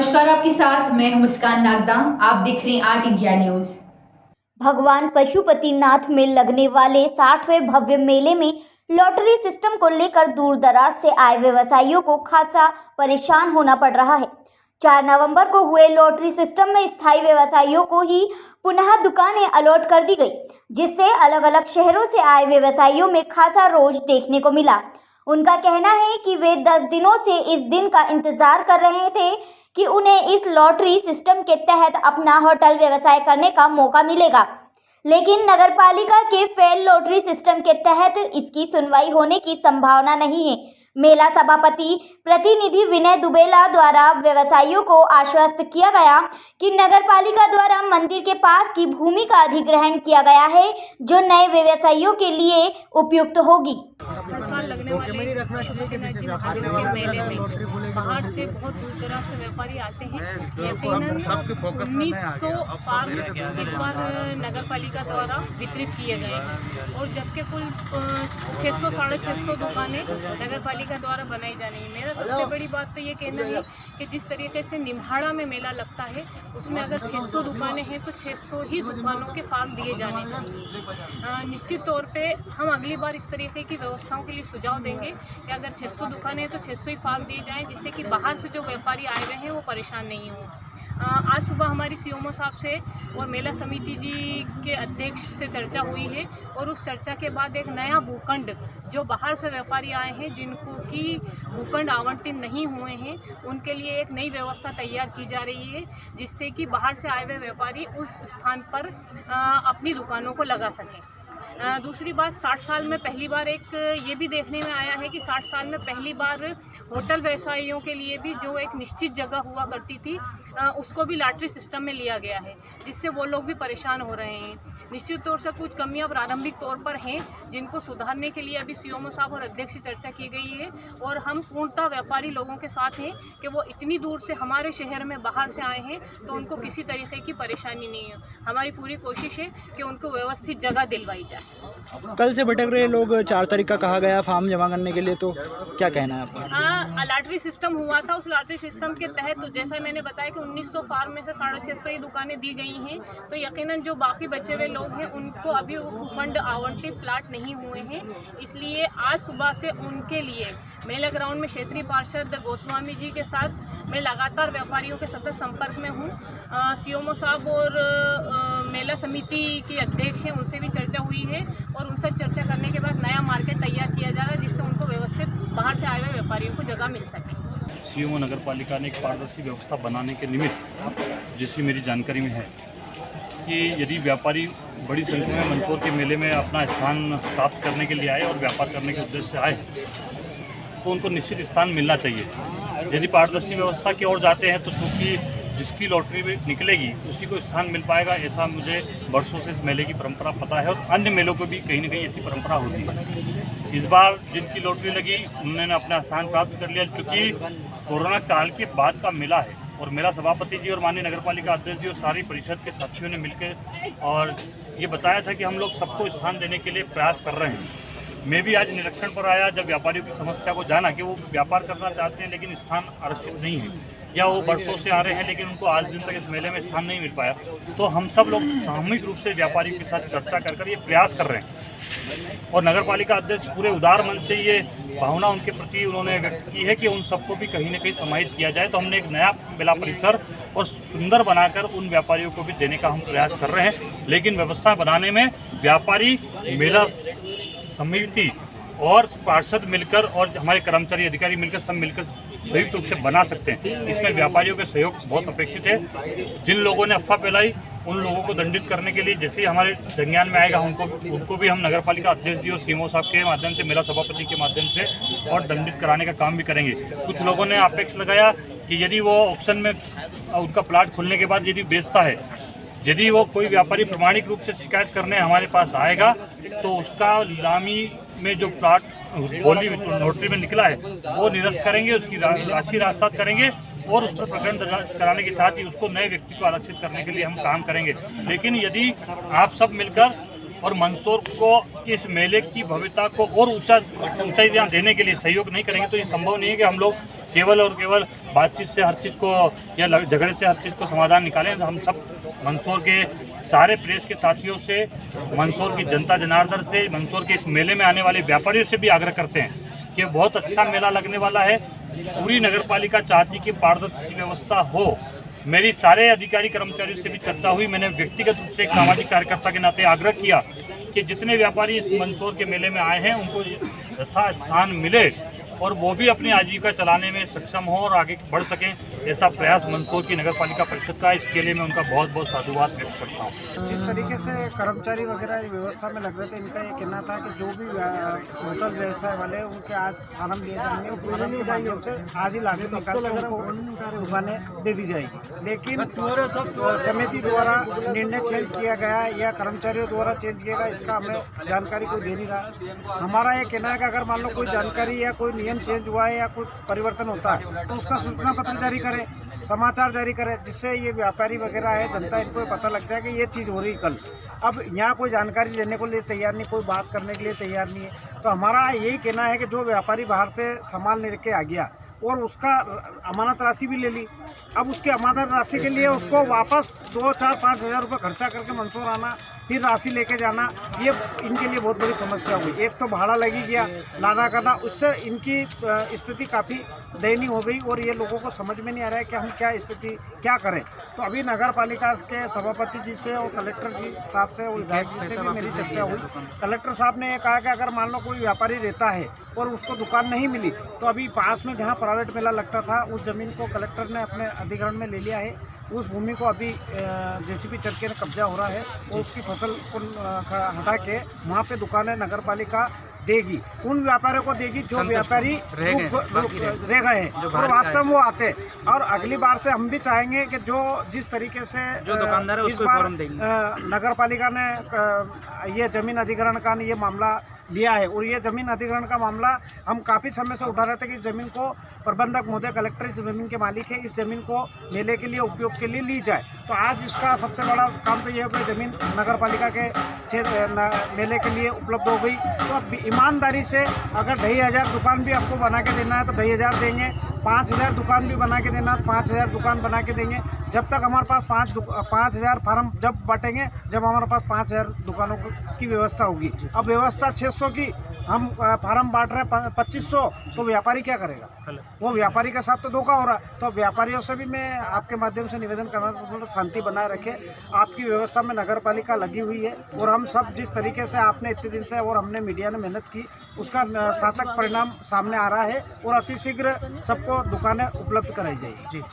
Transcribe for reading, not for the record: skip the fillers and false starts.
नमस्कार, आपके साथ मैं हूं मुस्कान नागदा। आप देख रहे हैं आर्ट इंडिया न्यूज। भगवान पशुपतिनाथ में लगने वाले 60वें भव्य मेले में लॉटरी सिस्टम को लेकर दूर दराज से आए व्यवसायियों को खासा परेशान होना पड़ रहा है। 4 नवंबर को हुए लॉटरी सिस्टम में स्थायी व्यवसायियों को ही पुनः दुकानें अलॉट कर दी गई, जिससे अलग अलग शहरों से आए व्यवसायियों में खासा रोष देखने को मिला। उनका कहना है कि वे 10 दिनों से इस दिन का इंतजार कर रहे थे कि उन्हें इस लॉटरी सिस्टम के तहत अपना होटल व्यवसाय करने का मौका मिलेगा, लेकिन नगरपालिका के फेल लॉटरी सिस्टम के तहत इसकी सुनवाई होने की संभावना नहीं है। मेला सभापति प्रतिनिधि विनय दुबेला द्वारा व्यवसायियों को आश्वस्त किया गया कि नगरपालिका द्वारा मंदिर के पास की भूमि का अधिग्रहण किया गया है, जो नए व्यवसायियों के लिए उपयुक्त होगी। हर साल लगने वाले इस पशुपतिनाथ जी महादेव के मेले में बाहर से बहुत दूर दराज से व्यापारी आते हैं। यकीनन 1900 फार्म इस बार नगर पालिका द्वारा वितरित किए गए हैं और जबकि कुल 600 साढ़े 600 दुकानें नगर पालिका द्वारा बनाई जानी है। मेरा सबसे बड़ी बात तो ये कहना है कि जिस तरीके से निम्हाड़ा में मेला लगता है उसमें अगर 600 दुकानें हैं तो 600 ही दुकानों के फार्म दिए जाने चाहिए। निश्चित तौर पे हम अगली बार इस तरीके की व्यवस्थाओं के लिए सुझाव देंगे कि अगर 600 दुकानें हैं तो 600 ही फार्म दिए जाएं, जिससे कि बाहर से जो व्यापारी आए हुए हैं वो परेशान नहीं हों। आज सुबह हमारी सीएमओ साहब से और मेला समिति जी के अध्यक्ष से चर्चा हुई है और उस चर्चा के बाद एक नया भूखंड जो बाहर से व्यापारी आए हैं जिनको कि भूखंड आवंटित नहीं हुए हैं उनके लिए एक नई व्यवस्था तैयार की जा रही है, जिससे कि बाहर से आए हुए व्यापारी उस स्थान पर अपनी दुकानों को लगा सकें। दूसरी बात, 60 साल में पहली बार एक ये भी देखने में आया है कि 60 साल में पहली बार होटल व्यवसायियों के लिए भी जो एक निश्चित जगह हुआ करती थी उसको भी लॉटरी सिस्टम में लिया गया है, जिससे वो लोग भी परेशान हो रहे हैं। निश्चित तौर से कुछ कमियां प्रारंभिक तौर पर हैं जिनको सुधारने के लिए अभी सीएमओ साहब और अध्यक्ष से चर्चा की गई है और हम पूर्णतः व्यापारी लोगों के साथ हैं कि वो इतनी दूर से हमारे शहर में बाहर से आए हैं तो उनको किसी तरीके की परेशानी नहीं है। हमारी पूरी कोशिश है कि उनको व्यवस्थित जगह दिलवाई जाए। कल से भटक रहे लोग 4 तारीख का कहा गया फॉर्म जमा करने के लिए, तो क्या कहना है आपका? लॉटरी सिस्टम हुआ था, उस लॉटरी सिस्टम के तहत तो जैसा मैंने बताया कि 1900 फार्म में से 650 ही दुकानें दी गई हैं, तो यकीनन जो बाकी बचे हुए लोग हैं उनको अभी फंड आवंटित प्लाट नहीं हुए हैं। इसलिए आज सुबह से उनके लिए मेला ग्राउंड में क्षेत्रीय पार्षद गोस्वामी जी के साथ मैं लगातार व्यापारियों के सतत संपर्क में हूँ। सीएमओ साहब और मेला समिति के अध्यक्ष हैं, उनसे भी चर्चा हुई है और उनसे चर्चा करने के बाद नया मार्केट तैयार किया जा रहा है, जिससे उनको व्यवस्थित बाहर से आए हुए व्यापारियों को जगह मिल सके। सीएमओ नगर पालिका ने एक पारदर्शी व्यवस्था बनाने के निमित्त, जैसी मेरी जानकारी में है कि यदि व्यापारी बड़ी संख्या में मंदसौर के मेले में अपना स्थान प्राप्त करने के लिए आए और व्यापार करने के उद्देश्य से आए तो उनको निश्चित स्थान मिलना चाहिए। यदि पारदर्शी व्यवस्था की ओर जाते हैं तो चूँकि जिसकी लॉटरी में निकलेगी उसी को स्थान मिल पाएगा, ऐसा मुझे वर्षों से इस मेले की परंपरा पता है और अन्य मेलों को भी कहीं न कहीं ऐसी परंपरा होती है। इस बार जिनकी लॉटरी लगी उन्होंने अपना स्थान प्राप्त कर लिया। क्योंकि कोरोना काल के बाद का मेला है और मेला सभापति जी और माननीय नगर पालिका अध्यक्ष जी और सारी परिषद के साथियों ने मिलकर और ये बताया था कि हम लोग सबको स्थान देने के लिए प्रयास कर रहे हैं। मैं भी आज निरीक्षण पर आया जब व्यापारियों की समस्या को जाना कि वो व्यापार करना चाहते हैं लेकिन स्थान आरक्षित नहीं है, या वो वर्षों से आ रहे हैं लेकिन उनको आज दिन तक इस मेले में स्थान नहीं मिल पाया। तो हम सब लोग सामूहिक रूप से व्यापारियों के साथ चर्चा कर ये प्रयास कर रहे हैं और नगर पालिका अध्यक्ष पूरे उदार मन से ये भावना उनके प्रति उन्होंने व्यक्त की है कि उन सबको भी कहीं न कहीं समाहित किया जाए। तो हमने एक नया मेला परिसर और सुंदर बनाकर उन व्यापारियों को भी देने का हम प्रयास कर रहे हैं, लेकिन व्यवस्था बनाने में व्यापारी, मेला समिति और पार्षद मिलकर और हमारे कर्मचारी अधिकारी मिलकर सब मिलकर संयुक्त रूप से बना सकते हैं। इसमें व्यापारियों के सहयोग बहुत अपेक्षित है। जिन लोगों ने अफवाह फैलाई उन लोगों को दंडित करने के लिए जैसे ही हमारे संज्ञान में आएगा उनको भी हम नगर पालिका अध्यक्ष जी और सीएमओ साहब के माध्यम से, मेला सभापति के माध्यम से और दंडित कराने का काम भी करेंगे। कुछ लोगों ने अपेक्षा लगाया कि यदि वो ऑक्शन में उनका प्लाट खुलने के बाद यदि बेचता है, यदि वो कोई व्यापारी प्रामाणिक रूप से शिकायत करने हमारे पास आएगा तो उसका नीलामी में जो प्लाट बोली लॉटरी में निकला है वो निरस्त करेंगे, उसकी राशि राजसात करेंगे और उस पर प्रकरण दर्ज कराने के साथ ही उसको नए व्यक्ति को आरक्षित करने के लिए हम काम करेंगे। लेकिन यदि आप सब मिलकर और मंदसौर को इस मेले की भव्यता को और ऊंचाई देने के लिए सहयोग नहीं करेंगे तो ये संभव नहीं है कि हम लोग केवल और केवल बातचीत से हर चीज़ को या झगड़े से हर चीज़ को समाधान निकालें। हम सब मंदसौर के सारे प्रेस के साथियों से, मंदसौर की जनता जनार्दन से, मंदसौर के इस मेले में आने वाले व्यापारियों से भी आग्रह करते हैं कि बहुत अच्छा मेला लगने वाला है। पूरी नगर पालिका चाहती कि पारदर्शी व्यवस्था हो। मेरी सारे अधिकारी कर्मचारियों से भी चर्चा हुई। मैंने व्यक्तिगत रूप से एक सामाजिक कार्यकर्ता के नाते आग्रह किया कि जितने व्यापारी इस मंदसौर के मेले में आए हैं उनको यथा स्थान मिले और वो भी अपनी आजीविका चलाने में सक्षम हो और आगे बढ़ सकें। ऐसा प्रयास मंदसौर की नगर पालिका परिषद का, इसके लिए मैं उनका बहुत बहुत साधुवाद व्यक्त करता हूँ। जिस तरीके से कर्मचारी वगैरह व्यवस्था में लग रहे थे, इनका ये कहना था कि जो भी होटल व्यवसाय वाले उनके आज फार्म लिए जाएंगे और फार्म के माध्यम से आज ही लागू निकाल कर उनको दुकानें दे दी जाएगी। लेकिन समिति द्वारा निर्णय चेंज किया गया या कर्मचारियों द्वारा चेंज किया गया, इसका हमें जानकारी कोई दे नहीं रहा। हमारा ये कहना है कि अगर मान लो कोई जानकारी या कोई नियम चेंज हुआ है या कोई परिवर्तन होता है तो उसका सूचना पत्र जारी करें, समाचार जारी करें, जिससे ये व्यापारी वगैरह है, जनता, इनको पता लग जाए कि ये चीज़ हो रही कल। अब यहाँ कोई जानकारी लेने को लिए तैयार नहीं, कोई बात करने के लिए तैयार नहीं है। तो हमारा यही कहना है कि जो व्यापारी बाहर से सामान लेके आ गया और उसका अमानत राशि भी ले ली, अब उसके अमानत राशि के लिए उसको वापस 2, 4, 5 हज़ार रुपये खर्चा करके मंदसौर आना, फिर राशि लेके जाना, ये इनके लिए बहुत बड़ी समस्या हुई। एक तो भाड़ा लगी गया, लाना करना, उससे इनकी स्थिति काफ़ी दयनीय हो गई और ये लोगों को समझ में नहीं आ रहा है कि हम क्या स्थिति क्या करें। तो अभी नगर पालिका के सभापति जी से और कलेक्टर जी साहब से और विधायक जी से भी मेरी चर्चा हुई। कलेक्टर साहब ने कहा कि अगर मान लो कोई व्यापारी रहता है और उसको दुकान नहीं मिली तो अभी पास में जहाँ प्राइवेट मेला लगता था उस ज़मीन को कलेक्टर ने अपने अधिग्रहण में ले लिया है। उस भूमि को अभी जेसीबी चल के कब्जा हो रहा है और उसकी फसल को हटा के वहाँ पे दुकानें नगर पालिका देगी, उन व्यापारियों को देगी जो व्यापारी रह गए हैं और वास्तव में वो आते। और अगली बार से हम भी चाहेंगे कि जो जिस तरीके से जो दुकानदार है उसको फॉर्म देंगे। नगर पालिका ने ये जमीन अधिग्रहण का ये मामला लिया है और ये जमीन अधिग्रहण का मामला हम काफ़ी समय से उठा रहे थे कि इस जमीन को प्रबंधक महोदय, कलेक्टर इस जमीन के मालिक है, इस जमीन को मेले के लिए उपयोग के लिए ली जाए। तो आज इसका सबसे बड़ा काम तो ये है कि ज़मीन नगर पालिका के मेले के लिए उपलब्ध हो गई। तो अब ईमानदारी से अगर 2,500 दुकान भी आपको बना के देना है तो 2,500 देंगे, 5,000 दुकान भी बना के देना है 5,000 दुकान बना के देंगे। जब तक हमारे पास 5,000 फार्म जब बटेंगे, जब हमारे पास 5,000 दुकानों की व्यवस्था होगी। अब व्यवस्था 600 की, हम फार्म बांट रहे हैं 2,500, तो व्यापारी क्या करेगा? वो व्यापारी के साथ तो धोखा हो रहा है। तो व्यापारियों से भी मैं आपके माध्यम से निवेदन करना चाहता हूँ, शांति बनाए रखें। आपकी व्यवस्था में नगर पालिका लगी हुई है और हम सब जिस तरीके से आपने इतने दिन से और हमने मीडिया ने मेहनत की, उसका सार्थक परिणाम सामने आ रहा है और अतिशीघ्र सबको दुकानें उपलब्ध कराई जाएगी। जी।